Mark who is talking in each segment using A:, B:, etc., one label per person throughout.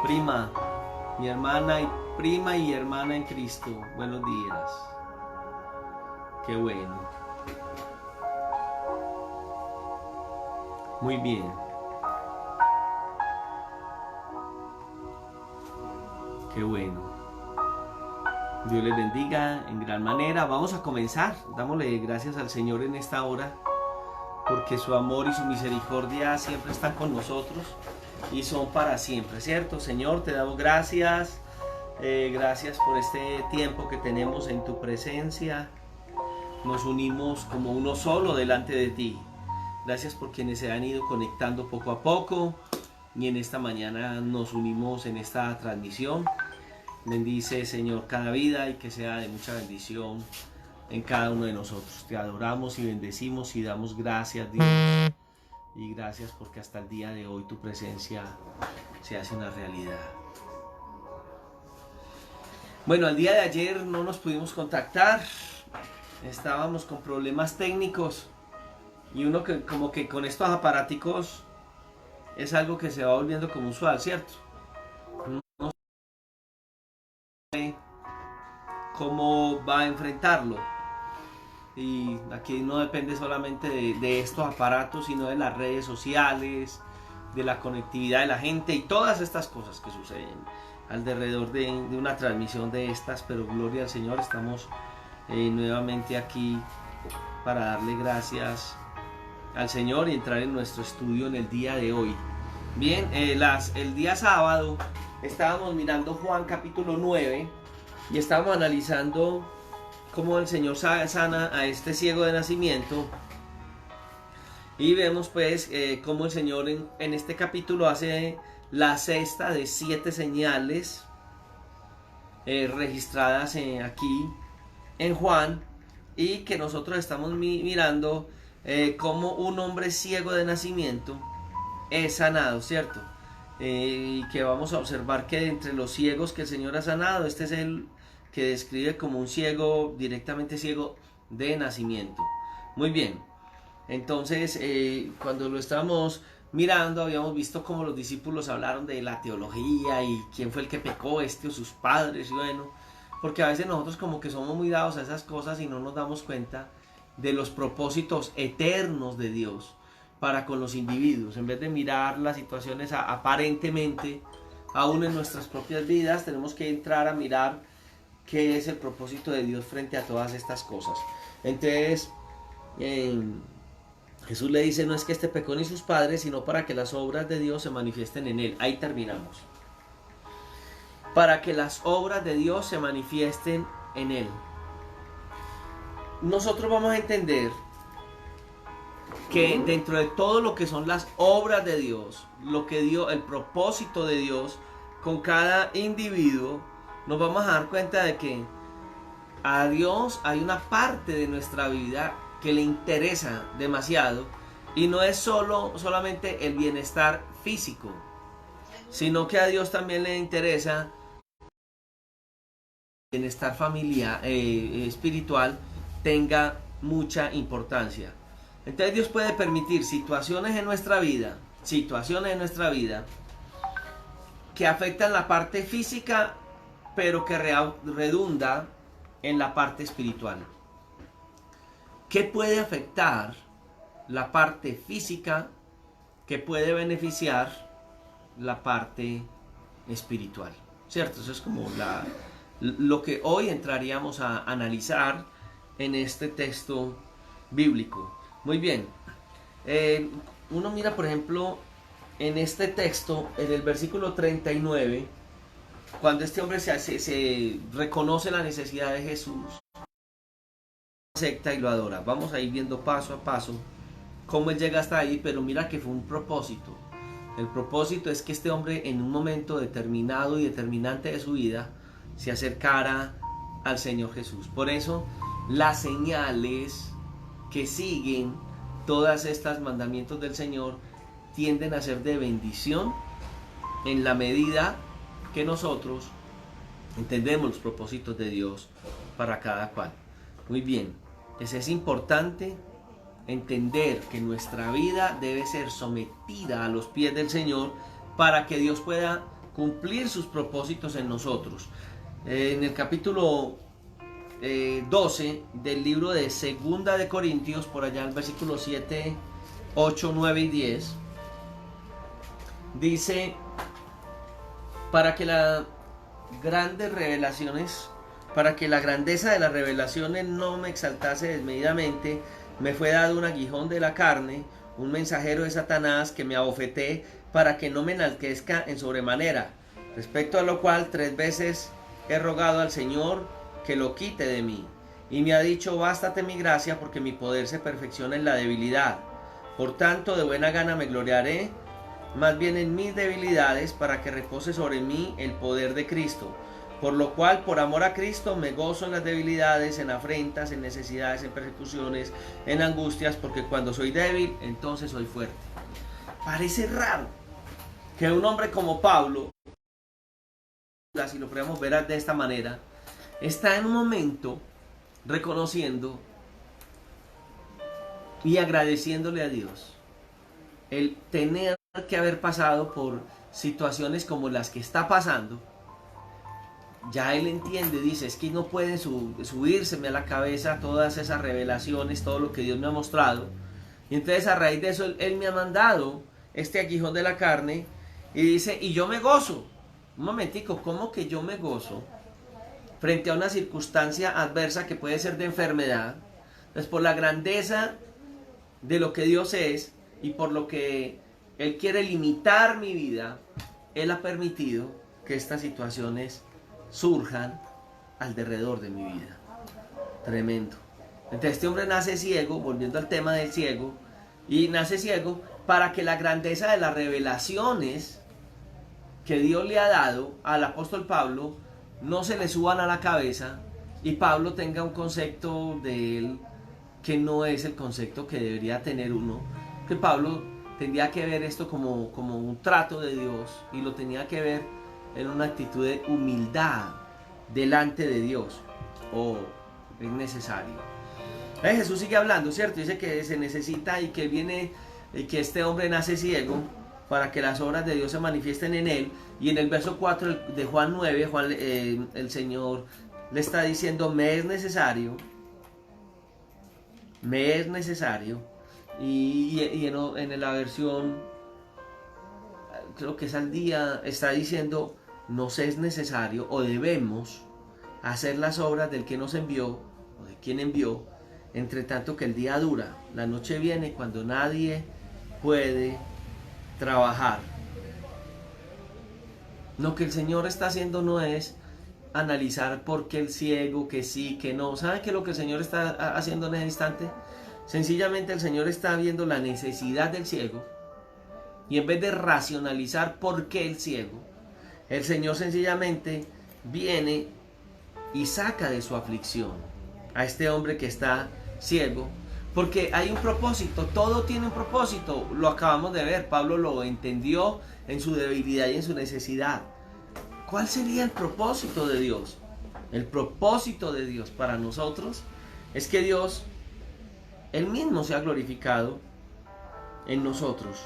A: Prima, mi hermana y prima y hermana en Cristo, buenos días. Qué bueno. Muy bien. Qué bueno. Dios les bendiga en gran manera. Vamos a comenzar. Dámosle gracias al Señor en esta hora, porque su amor y su misericordia siempre están con nosotros y son para siempre, ¿cierto? Señor, te damos gracias. Gracias por este tiempo que tenemos en tu presencia. Nos unimos como uno solo delante de ti. Gracias por quienes se han ido conectando poco a poco. Y en esta mañana nos unimos en esta transmisión. Bendice, Señor, cada vida y que sea de mucha bendición en cada uno de nosotros. Te adoramos y bendecimos y damos gracias, Dios. Y gracias porque hasta el día de hoy tu presencia se hace una realidad. Bueno, el día de ayer no nos pudimos contactar. Estábamos con problemas técnicos. Y uno que como que con estos aparaticos es algo que se va volviendo como usual, ¿cierto? No sé cómo va a enfrentarlo. Y aquí no depende solamente de estos aparatos, sino de las redes sociales, de la conectividad de la gente y todas estas cosas que suceden alrededor de una transmisión de estas. Pero gloria al Señor, estamos nuevamente aquí para darle gracias al Señor y entrar en nuestro estudio en el día de hoy. Bien, el día sábado estábamos mirando Juan capítulo 9 y estábamos analizando cómo el Señor sana a este ciego de nacimiento. Y vemos pues cómo el Señor en este capítulo hace la sexta de 7 señales registradas aquí en Juan, y que nosotros estamos mirando cómo un hombre ciego de nacimiento es sanado, ¿cierto? Y que vamos a observar que entre los ciegos que el Señor ha sanado, este es el que describe como un ciego, directamente ciego de nacimiento. Muy bien, entonces cuando lo estábamos mirando habíamos visto cómo los discípulos hablaron de la teología y quién fue el que pecó, este o sus padres, y bueno, porque a veces nosotros como que somos muy dados a esas cosas y no nos damos cuenta de los propósitos eternos de Dios para con los individuos. En vez de mirar las situaciones aparentemente, aún en nuestras propias vidas, tenemos que entrar a mirar qué es el propósito de Dios frente a todas estas cosas. Entonces, Jesús le dice, no es que este pecó ni sus padres, sino para que las obras de Dios se manifiesten en él. Ahí terminamos. Para que las obras de Dios se manifiesten en él. Nosotros vamos a entender que dentro de todo lo que son las obras de Dios, lo que dio el propósito de Dios con cada individuo, nos vamos a dar cuenta de que a Dios hay una parte de nuestra vida que le interesa demasiado, y no es solamente el bienestar físico, sino que a Dios también le interesa el bienestar familiar, espiritual, tenga mucha importancia. Entonces Dios puede permitir situaciones en nuestra vida que afectan la parte física, pero que redunda en la parte espiritual. ¿Qué puede afectar la parte física que puede beneficiar la parte espiritual? ¿Cierto? Eso es como lo que hoy entraríamos a analizar en este texto bíblico. Muy bien. Uno mira, por ejemplo, en este texto, en el versículo 39, cuando este hombre se reconoce la necesidad de Jesús, acepta y lo adora. Vamos a ir viendo paso a paso cómo él llega hasta ahí, pero mira que fue un propósito. El propósito es que este hombre en un momento determinado y determinante de su vida se acercara al Señor Jesús. Por eso las señales que siguen todas estas mandamientos del Señor tienden a ser de bendición en la medida que nosotros entendemos los propósitos de Dios para cada cual. Muy bien, es importante entender que nuestra vida debe ser sometida a los pies del Señor para que Dios pueda cumplir sus propósitos en nosotros. En el capítulo 12 del libro de Segunda de Corintios, por allá en el versículo 7, 8, 9 y 10, dice: para que las grandes revelaciones, para que la grandeza de las revelaciones no me exaltase desmedidamente, me fue dado un aguijón de la carne, un mensajero de Satanás que me abofeté, para que no me enaltezca en sobremanera, respecto a lo cual 3 veces he rogado al Señor que lo quite de mí, y me ha dicho: bástate mi gracia, porque mi poder se perfecciona en la debilidad. Por tanto, de buena gana me gloriaré más bien en mis debilidades, para que repose sobre mí el poder de Cristo. Por lo cual, por amor a Cristo, me gozo en las debilidades, en afrentas, en necesidades, en persecuciones, en angustias, porque cuando soy débil, entonces soy fuerte. Parece raro que un hombre como Pablo, si lo podemos ver de esta manera, está en un momento reconociendo y agradeciéndole a Dios el tener que haber pasado por situaciones como las que está pasando. Ya él entiende, dice: es que no puede subírseme a la cabeza todas esas revelaciones, todo lo que Dios me ha mostrado. Y entonces, a raíz de eso, él me ha mandado este aguijón de la carne, y dice: y yo me gozo. Un momentico, ¿cómo que yo me gozo frente a una circunstancia adversa que puede ser de enfermedad? Pues por la grandeza de lo que Dios es y por lo que Él quiere limitar mi vida, Él ha permitido que estas situaciones surjan alrededor de mi vida. Tremendo. Entonces este hombre nace ciego, volviendo al tema del ciego, y nace ciego para que la grandeza de las revelaciones que Dios le ha dado al apóstol Pablo no se le suban a la cabeza, y Pablo tenga un concepto de él que no es el concepto que debería tener uno. Que Pablo tendría que ver esto como un trato de Dios, y lo tenía que ver en una actitud de humildad delante de Dios. Es necesario. Jesús sigue hablando, ¿cierto? Dice que se necesita y que viene, y que este hombre nace ciego para que las obras de Dios se manifiesten en él. Y en el verso 4 de Juan 9, el Señor le está diciendo: me es necesario, y en la versión, creo que es al día, está diciendo: nos es necesario o debemos hacer las obras del que nos envió, o de quien envió, entre tanto que el día dura. La noche viene cuando nadie puede trabajar. Lo que el Señor está haciendo no es analizar por qué el ciego, que sí, que no. ¿Saben qué es lo que el Señor está haciendo en ese instante? Sencillamente el Señor está viendo la necesidad del ciego, y en vez de racionalizar por qué el ciego, el Señor sencillamente viene y saca de su aflicción a este hombre que está ciego, porque hay un propósito. Todo tiene un propósito. Lo acabamos de ver. Pablo lo entendió en su debilidad y en su necesidad. ¿Cuál sería el propósito de Dios? El propósito de Dios para nosotros es que Dios, Él mismo, se ha glorificado en nosotros.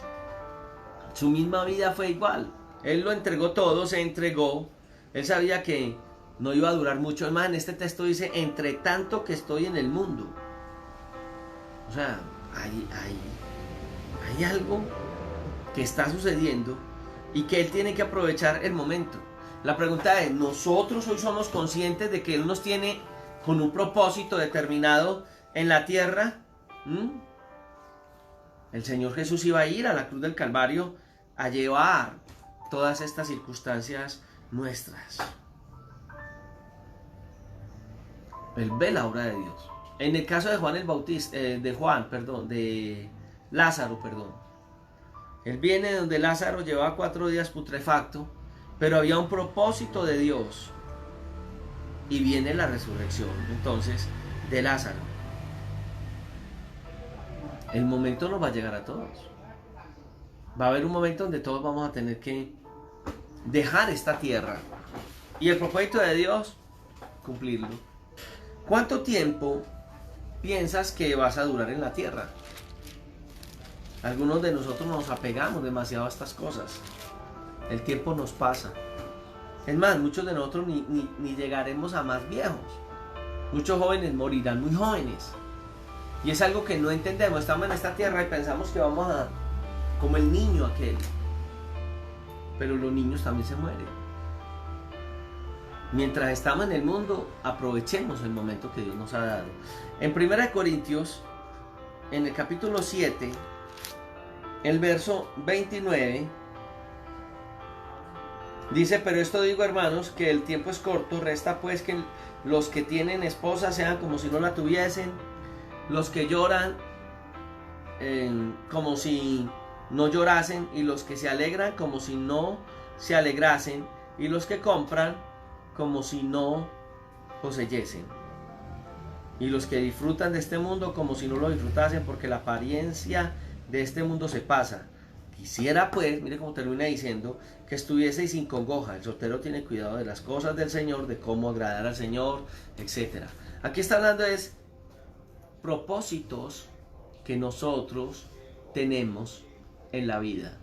A: Su misma vida fue igual. Él lo entregó todo, se entregó. Él sabía que no iba a durar mucho. Además, en este texto dice: entre tanto que estoy en el mundo. O sea, hay algo que está sucediendo y que Él tiene que aprovechar el momento. La pregunta es: ¿nosotros hoy somos conscientes de que Él nos tiene con un propósito determinado en la tierra? El Señor Jesús iba a ir a la cruz del Calvario a llevar todas estas circunstancias nuestras. Él ve la obra de Dios. En el caso de Juan el Bautista, de Lázaro, él viene donde Lázaro llevaba 4 días putrefacto, pero había un propósito de Dios, y viene la resurrección entonces de Lázaro. El momento nos va a llegar a todos. Va a haber un momento donde todos vamos a tener que dejar esta tierra, y el propósito de Dios, cumplirlo. ¿Cuánto tiempo piensas que vas a durar en la tierra? Algunos de nosotros nos apegamos demasiado a estas cosas. El tiempo nos pasa. Es más, muchos de nosotros ni llegaremos a más viejos. Muchos jóvenes morirán muy jóvenes. Y es algo que no entendemos. Estamos en esta tierra y pensamos que vamos a... como el niño aquel. Pero los niños también se mueren. Mientras estamos en el mundo, aprovechemos el momento que Dios nos ha dado. En 1 Corintios, en el capítulo 7, el verso 29, dice: pero esto digo, hermanos, que el tiempo es corto, resta pues que los que tienen esposa sean como si no la tuviesen, los que lloran como si no llorasen, y los que se alegran como si no se alegrasen, y los que compran como si no poseyesen, y los que disfrutan de este mundo como si no lo disfrutasen, porque la apariencia de este mundo se pasa. Quisiera pues, mire cómo termina diciendo, que estuvieseis sin congoja. El soltero tiene cuidado de las cosas del Señor, de cómo agradar al Señor, etc. Aquí está hablando es propósitos que nosotros tenemos en la vida.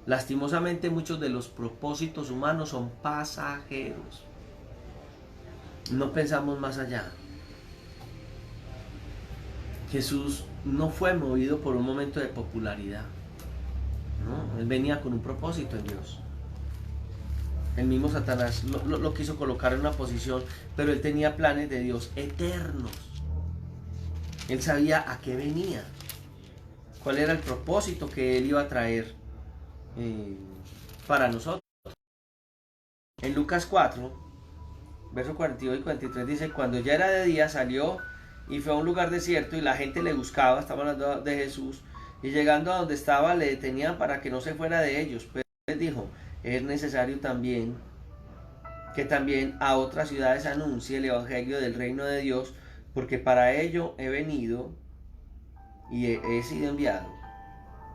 A: Lastimosamente muchos de los propósitos humanos son pasajeros. No pensamos más allá. Jesús no fue movido por un momento de popularidad. ¿No? Él venía con un propósito en Dios. El mismo Satanás lo quiso colocar en una posición, pero él tenía planes de Dios eternos. Él sabía a qué venía, cuál era el propósito que él iba a traer para nosotros. En Lucas 4, verso 42 y 43 dice: cuando ya era de día salió y fue a un lugar desierto, y la gente le buscaba. Estaba hablando de Jesús. Y llegando a donde estaba, le detenían para que no se fuera de ellos. Pero les dijo: es necesario también que también a otras ciudades anuncie el evangelio del reino de Dios, porque para ello he venido y he sido enviado.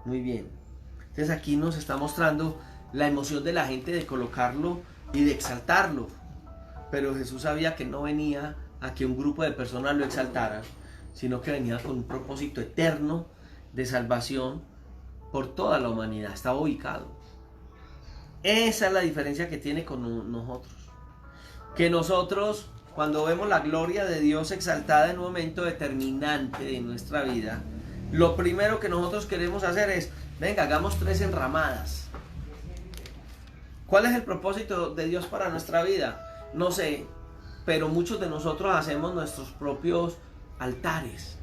A: Muy bien. Entonces aquí nos está mostrando la emoción de la gente de colocarlo y de exaltarlo. Pero Jesús sabía que no venía a que un grupo de personas lo exaltaran, sino que venía con un propósito eterno de salvación por toda la humanidad. Estaba ubicado. Esa es la diferencia que tiene con nosotros. Que nosotros, cuando vemos la gloria de Dios exaltada en un momento determinante de nuestra vida, lo primero que nosotros queremos hacer es: venga, hagamos 3 enramadas. ¿Cuál es el propósito de Dios para nuestra vida? No sé, pero muchos de nosotros hacemos nuestros propios altares.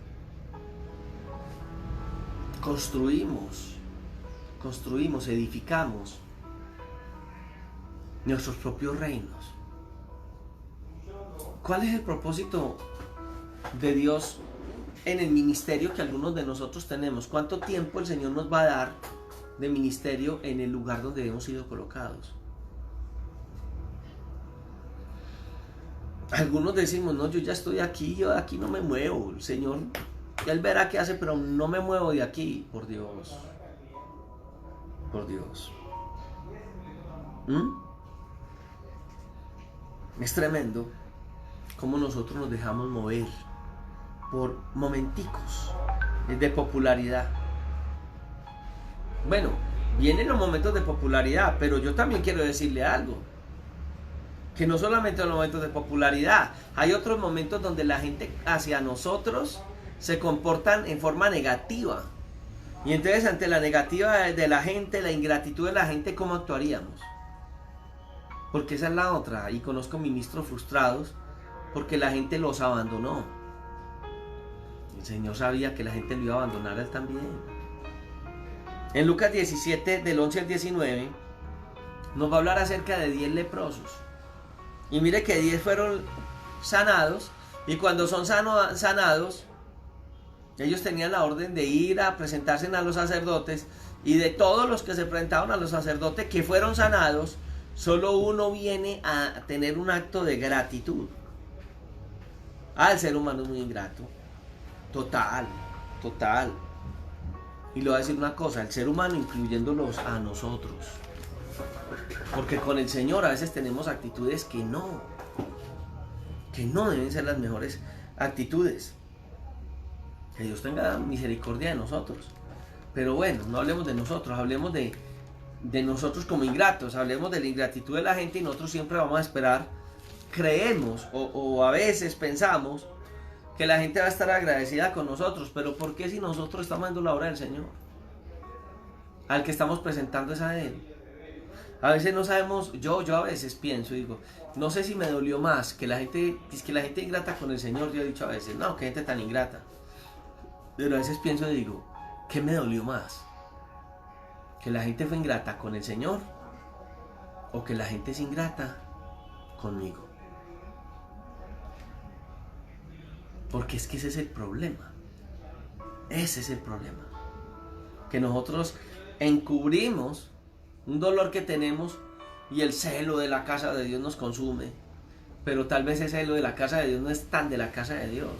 A: Construimos, edificamos nuestros propios reinos. ¿Cuál es el propósito de Dios en el ministerio que algunos de nosotros tenemos? ¿Cuánto tiempo el Señor nos va a dar de ministerio en el lugar donde hemos sido colocados? Algunos decimos: no, yo ya estoy aquí, yo de aquí no me muevo. El Señor, Él verá qué hace, pero no me muevo de aquí. Por Dios. Por Dios. Es tremendo cómo nosotros nos dejamos mover por momenticos de popularidad. Bueno, vienen los momentos de popularidad, pero yo también quiero decirle algo. Que no solamente los momentos de popularidad, hay otros momentos donde la gente hacia nosotros se comportan en forma negativa. Y entonces, ante la negativa de la gente, la ingratitud de la gente, ¿cómo actuaríamos? Porque esa es la otra. Y conozco ministros frustrados porque la gente los abandonó. El Señor sabía que la gente lo iba a abandonar a Él también. En Lucas 17, del 11 al 19, nos va a hablar acerca de 10 leprosos. Y mire que 10 fueron sanados. Y cuando son sanados, ellos tenían la orden de ir a presentarse a los sacerdotes. Y de todos los que se presentaron a los sacerdotes que fueron sanados, solo uno viene a tener un acto de gratitud. El ser humano es muy ingrato. Total. Y le voy a decir una cosa: el ser humano, incluyéndolos a nosotros. Porque con el Señor a veces tenemos actitudes que no deben ser las mejores actitudes. Que Dios tenga misericordia de nosotros. Pero bueno, no hablemos de nosotros, hablemos de de nosotros como ingratos. Hablemos de la ingratitud de la gente y nosotros siempre vamos a esperar, creemos o a veces pensamos que la gente va a estar agradecida con nosotros, pero ¿por qué si nosotros estamos dando la obra del Señor? Al que estamos presentando es a Él. A veces no sabemos, yo a veces pienso, digo, no sé si me dolió más que la gente, es que la gente ingrata con el Señor. Yo he dicho a veces, no, qué gente tan ingrata. Pero a veces pienso y digo, ¿qué me dolió más? ¿Que la gente fue ingrata con el Señor o que la gente es ingrata conmigo? Porque es que ese es el problema. Ese es el problema. Que nosotros encubrimos un dolor que tenemos y el celo de la casa de Dios nos consume. Pero tal vez ese celo de la casa de Dios no es tan de la casa de Dios.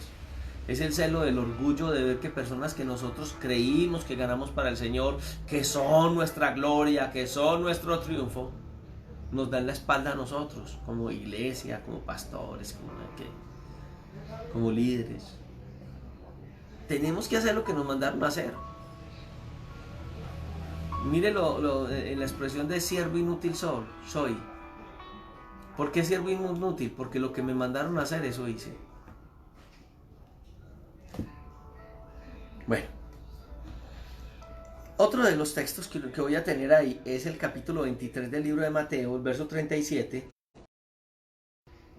A: Es el celo del orgullo de ver que personas que nosotros creímos que ganamos para el Señor, que son nuestra gloria, que son nuestro triunfo, nos dan la espalda a nosotros, como iglesia, como pastores, como líderes. Tenemos que hacer lo que nos mandaron a hacer. Mire en la expresión de siervo inútil soy. ¿Por qué siervo inútil? Porque lo que me mandaron a hacer, eso hice. Bueno, otro de los textos que voy a tener ahí es el capítulo 23 del libro de Mateo, el verso 37,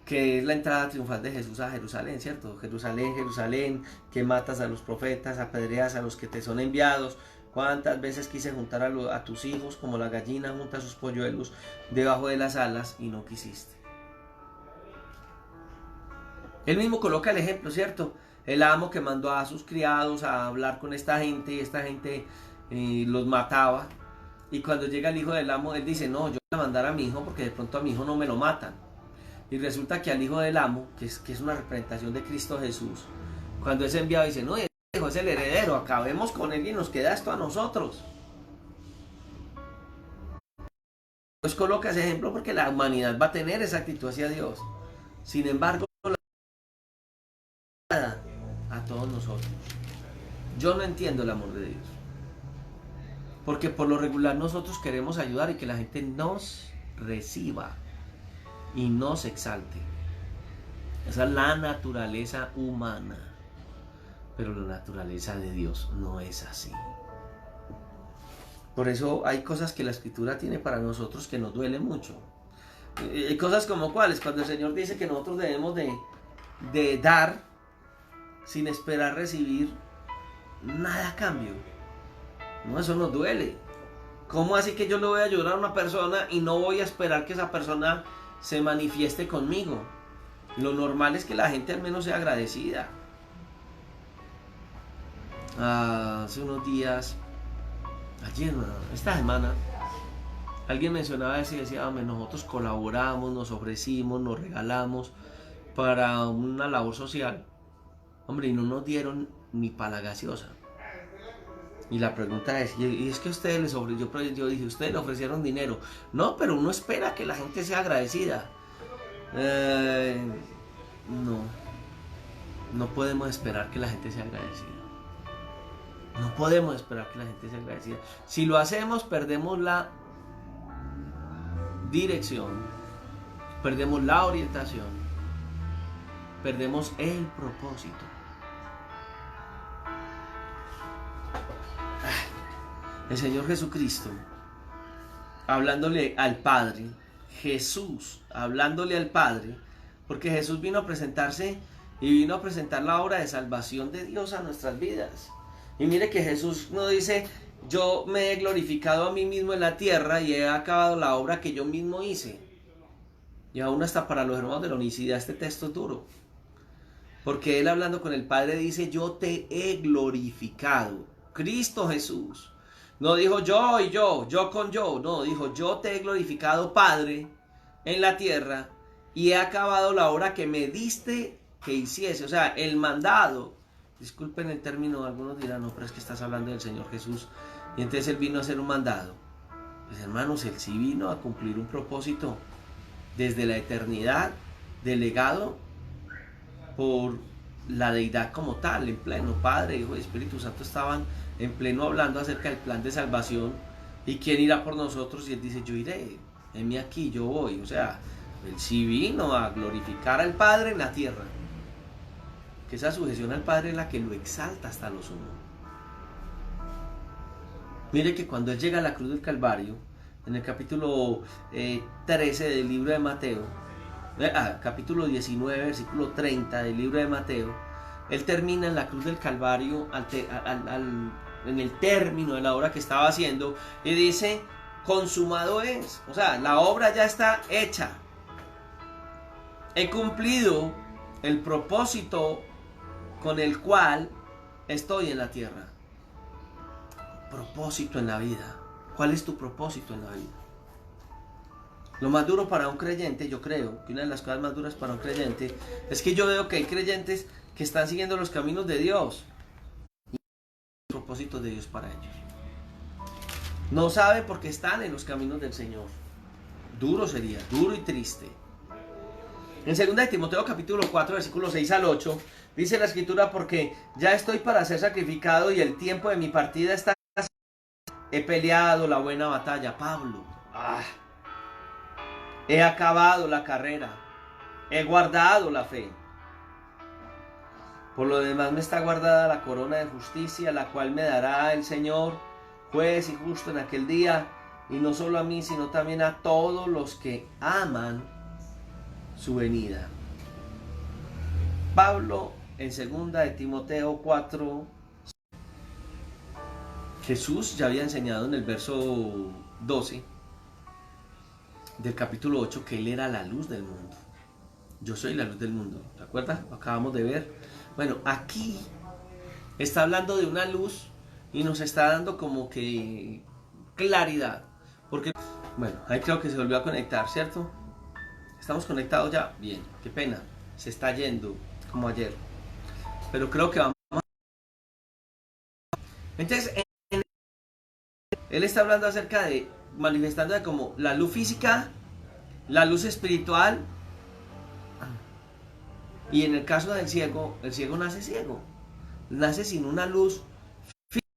A: que es la entrada triunfal de Jesús a Jerusalén, ¿cierto? Jerusalén, Jerusalén, que matas a los profetas, apedreas a los que te son enviados. ¿Cuántas veces quise juntar a tus hijos como la gallina junta sus polluelos debajo de las alas y no quisiste? Él mismo coloca el ejemplo, ¿cierto? El amo que mandó a sus criados a hablar con esta gente y esta gente los mataba. Y cuando llega el hijo del amo, él dice, no, yo voy a mandar a mi hijo porque de pronto a mi hijo no me lo matan. Y resulta que al hijo del amo, que es una representación de Cristo Jesús, cuando es enviado dice, no, ese hijo es el heredero, acabemos con él y nos queda esto a nosotros. Dios coloca ese ejemplo porque la humanidad va a tener esa actitud hacia Dios. Sin embargo, a todos nosotros. Yo no entiendo el amor de Dios. Porque por lo regular nosotros queremos ayudar y que la gente nos reciba y nos exalte. Esa es la naturaleza humana. Pero la naturaleza de Dios no es así. Por eso hay cosas que la Escritura tiene para nosotros que nos duele mucho. Cosas como cuáles, cuando el Señor dice que nosotros debemos de dar sin esperar recibir nada a cambio. No, eso nos duele. ¿Cómo así que yo le voy a ayudar a una persona y no voy a esperar que esa persona se manifieste conmigo? Lo normal es que la gente al menos sea agradecida. Hace unos días, ayer, esta semana, alguien mencionaba eso y decía, hombre, nosotros colaboramos, nos ofrecimos, nos regalamos para una labor social. Hombre, y no nos dieron ni para la gaseosa. Y la pregunta es, y es que ustedes les ofrecieron, yo dije, ustedes le ofrecieron dinero. No, pero uno espera que la gente sea agradecida. No podemos esperar que la gente sea agradecida. No podemos esperar que la gente sea agradecida. Si lo hacemos, perdemos la dirección, perdemos la orientación, perdemos el propósito. El Señor Jesucristo, hablándole al Padre, Jesús hablándole al Padre, porque Jesús vino a presentarse y vino a presentar la obra de salvación de Dios a nuestras vidas. Y mire que Jesús no dice, yo me he glorificado a mí mismo en la tierra y he acabado la obra que yo mismo hice. Y aún hasta para los hermanos de la unicidad este texto es duro. Porque él hablando con el Padre dice, yo te he glorificado. Cristo Jesús. No dijo yo y yo con yo. No, dijo yo te he glorificado, Padre, en la tierra y he acabado la obra que me diste que hiciese. O sea, el mandado. Disculpen el término, algunos dirán, no, pero es que estás hablando del Señor Jesús. Y entonces Él vino a hacer un mandado. Pues hermanos, Él sí vino a cumplir un propósito desde la eternidad, delegado por la deidad como tal, en pleno. Padre, Hijo y Espíritu Santo estaban en pleno hablando acerca del plan de salvación ¿Y quién irá por nosotros? Y él dice, yo iré, heme aquí, yo voy. O sea, él sí vino a glorificar al Padre en la tierra. Que esa sujeción al Padre es la que lo exalta hasta lo sumo. Mire que cuando él llega a la cruz del Calvario, en el capítulo 13 del libro de Mateo, capítulo 19, versículo 30 del libro de Mateo, él termina en la cruz del Calvario en el término de la obra que estaba haciendo y dice, consumado es. O sea, la obra ya está hecha. He cumplido el propósito con el cual estoy en la tierra. Propósito en la vida. ¿Cuál es tu propósito en la vida? Lo más duro para un creyente, yo creo que una de las cosas más duras para un creyente es que yo veo que hay creyentes que están siguiendo los caminos de Dios y el propósito de Dios para ellos. No sabe por qué están en los caminos del Señor. Duro sería, duro y triste. En 2 de Timoteo capítulo 4 versículos 6 al 8 dice la escritura, porque ya estoy para ser sacrificado y el tiempo de mi partida está. He peleado la buena batalla. Pablo. He acabado la carrera. He guardado la fe. Por lo demás me está guardada la corona de justicia, la cual me dará el Señor, juez y justo en aquel día, y no solo a mí, sino también a todos los que aman su venida. Pablo en 2 de Timoteo 4, Jesús ya había enseñado en el verso 12 del capítulo 8 que Él era la luz del mundo. Yo soy la luz del mundo, ¿te acuerdas? Lo acabamos de ver. Bueno, aquí está hablando de una luz y nos está dando como que claridad. Porque, bueno, ahí creo que se volvió a conectar, ¿cierto? ¿Estamos conectados ya? Bien, qué pena. Se está yendo, como ayer. Pero creo que vamos. Entonces, él está hablando acerca de, manifestando de como la luz física, la luz espiritual. Y en el caso del ciego, el ciego nace ciego. Nace sin una luz física.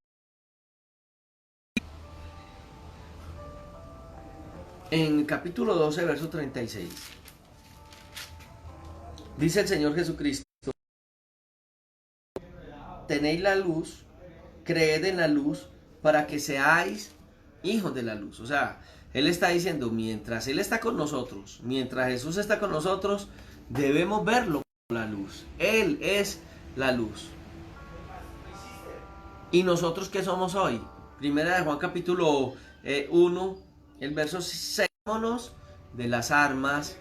A: En el capítulo 12, verso 36. Dice el Señor Jesucristo, tenéis la luz, creed en la luz, para que seáis hijos de la luz. O sea, Él está diciendo, mientras Él está con nosotros, mientras Jesús está con nosotros, debemos verlo como la luz. Él es la luz. ¿Y nosotros qué somos hoy? Primera de Juan capítulo 1, el verso 6, de las armas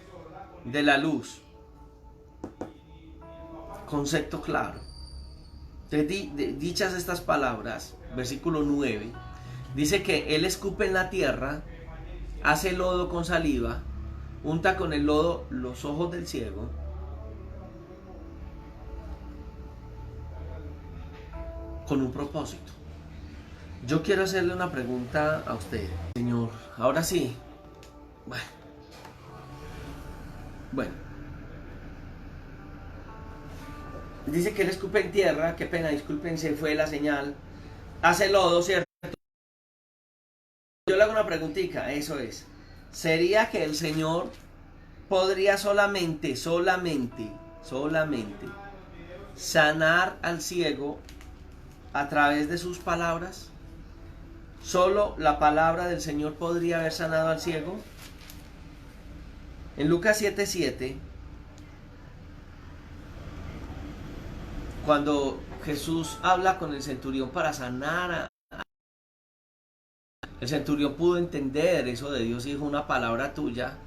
A: de la luz. Concepto claro. Dichas estas palabras, versículo 9, dice que Él escupe en la tierra, hace lodo con saliva, unta con el lodo los ojos del ciego, con un propósito. Yo quiero hacerle una pregunta a usted, Señor. Ahora sí. Bueno. Dice que Él escupe en tierra, qué pena, disculpen, se fue la señal. Hace lodo, ¿cierto? Yo le hago una preguntita, eso es. ¿Sería que el Señor podría solamente sanar al ciego a través de sus palabras? ¿Solo la palabra del Señor podría haber sanado al ciego? En Lucas 7:7, cuando Jesús habla con el centurión para sanar el centurión pudo entender eso de Dios y dijo, una palabra tuya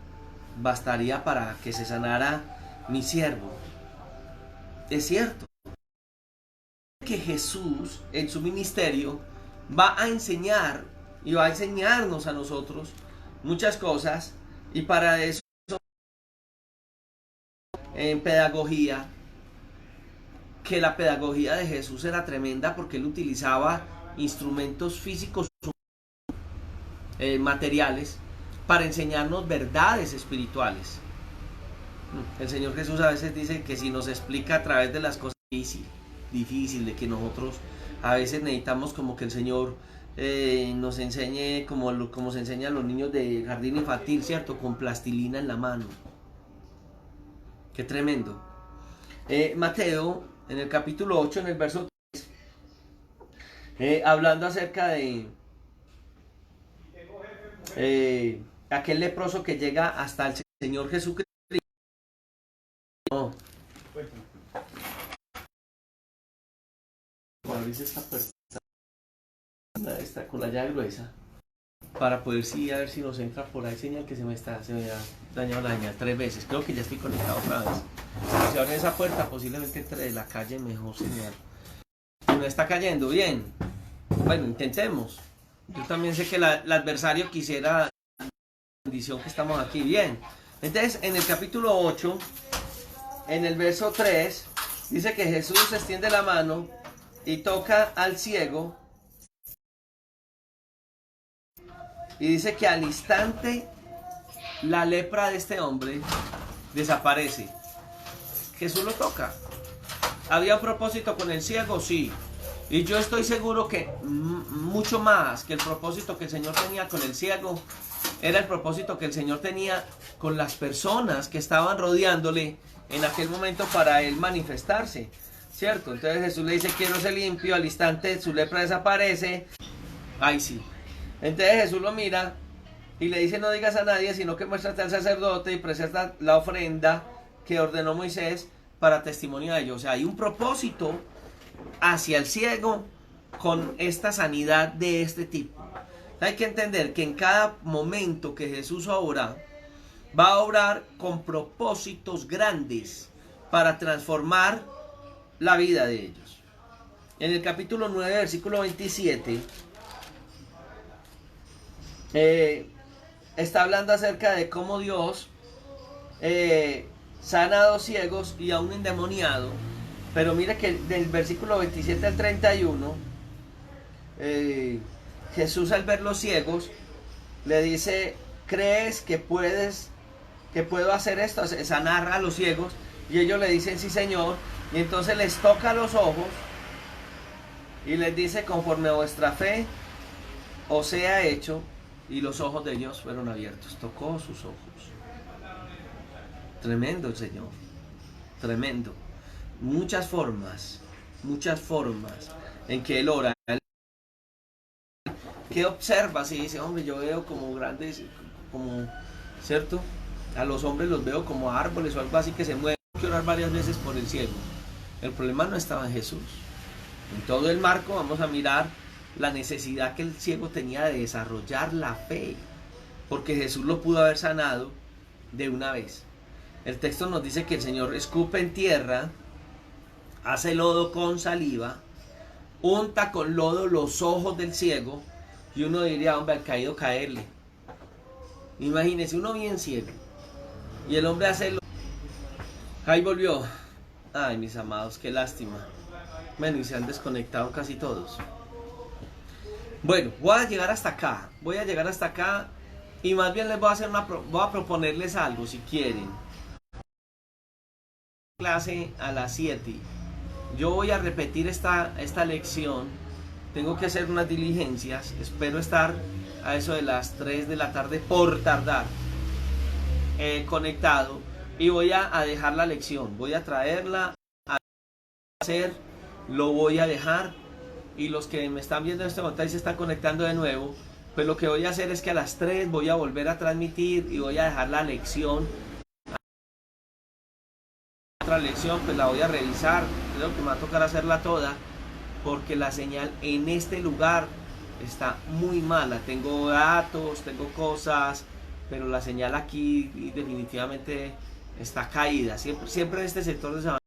A: bastaría para que se sanara mi siervo. Es cierto que Jesús en su ministerio va a enseñar y va a enseñarnos a nosotros muchas cosas, y para eso en pedagogía, que la pedagogía de Jesús era tremenda porque Él utilizaba instrumentos físicos materiales para enseñarnos verdades espirituales. El Señor Jesús a veces dice que si nos explica a través de las cosas difícil de que nosotros a veces necesitamos como que el Señor nos enseñe como se enseña a los niños de jardín infantil, ¿cierto? Con plastilina en la mano. Qué tremendo. Mateo, en el capítulo 8, en el verso 3, hablando acerca de aquel leproso que llega hasta el Señor Jesucristo. No. Abrís esta puerta, esta con la llave gruesa, para poder a ver si nos entra por ahí señal, que se me ha dañado la señal 3 veces. Creo que ya estoy conectado otra vez. Si abre esa puerta, posiblemente entre de la calle mejor señal. Me está cayendo bien. Bueno, intentemos. Yo también sé que el adversario quisiera la bendición que estamos aquí. Bien. Entonces, en el capítulo 8, en el verso 3, dice que Jesús extiende la mano y toca al ciego. Y dice que al instante la lepra de este hombre desaparece. Jesús lo toca. ¿Había un propósito con el ciego? Sí. Y yo estoy seguro que mucho más que el propósito que el Señor tenía con el ciego, era el propósito que el Señor tenía con las personas que estaban rodeándole en aquel momento para él manifestarse, ¿cierto? Entonces Jesús le dice, quiero ser limpio, al instante su lepra desaparece. Ay, sí. Entonces Jesús lo mira y le dice, no digas a nadie, sino que muéstrate al sacerdote y presenta la ofrenda que ordenó Moisés para testimonio de ello. O sea, hay un propósito hacia el ciego con esta sanidad de este tipo. Hay que entender que en cada momento que Jesús obra, va a obrar con propósitos grandes para transformar la vida de ellos. En el capítulo 9, versículo 27, está hablando acerca de cómo Dios sana a 2 ciegos y a un endemoniado. Pero mire que del versículo 27 al 31, Jesús, al ver los ciegos, le dice, ¿crees que puedo hacer esto? Sanar a los ciegos. Y ellos le dicen, sí, Señor. Y entonces les toca los ojos y les dice, conforme a vuestra fe os sea hecho. Y los ojos de ellos fueron abiertos. Tocó sus ojos. Tremendo el Señor. Tremendo. Muchas formas en que Él ora. ¿Qué observas? Y dice, hombre, yo veo como grandes, como, ¿cierto? A los hombres los veo como árboles o algo así que se mueven. Hay que orar varias veces por el ciego. El problema no estaba en Jesús. En todo el marco vamos a mirar la necesidad que el ciego tenía de desarrollar la fe, porque Jesús lo pudo haber sanado de una vez. El texto nos dice que el Señor escupe en tierra, hace lodo con saliva, unta con lodo los ojos del ciego, y uno diría, hombre, al caído caerle. Imagínese, uno bien ciego, y el hombre hace lodo. Ahí volvió. Ay, mis amados, qué lástima. Bueno, y se han desconectado casi todos. Bueno, voy a llegar hasta acá, y más bien les voy a proponerles algo, si quieren. Clase a las 7. Yo voy a repetir esta lección. Tengo que hacer unas diligencias. Espero estar a eso de las 3 de la tarde por tardar conectado. Y voy a dejar la lección. Voy a traerla a hacer. Lo voy a dejar. Y los que me están viendo en este momento y se están conectando de nuevo, pues lo que voy a hacer es que a las 3 voy a volver a transmitir y voy a dejar la lección. Otra lección pues la voy a revisar. Creo que me va a tocar hacerla toda, porque la señal en este lugar está muy mala. Tengo datos, tengo cosas, pero la señal aquí definitivamente está caída. Siempre en este sector de Sabana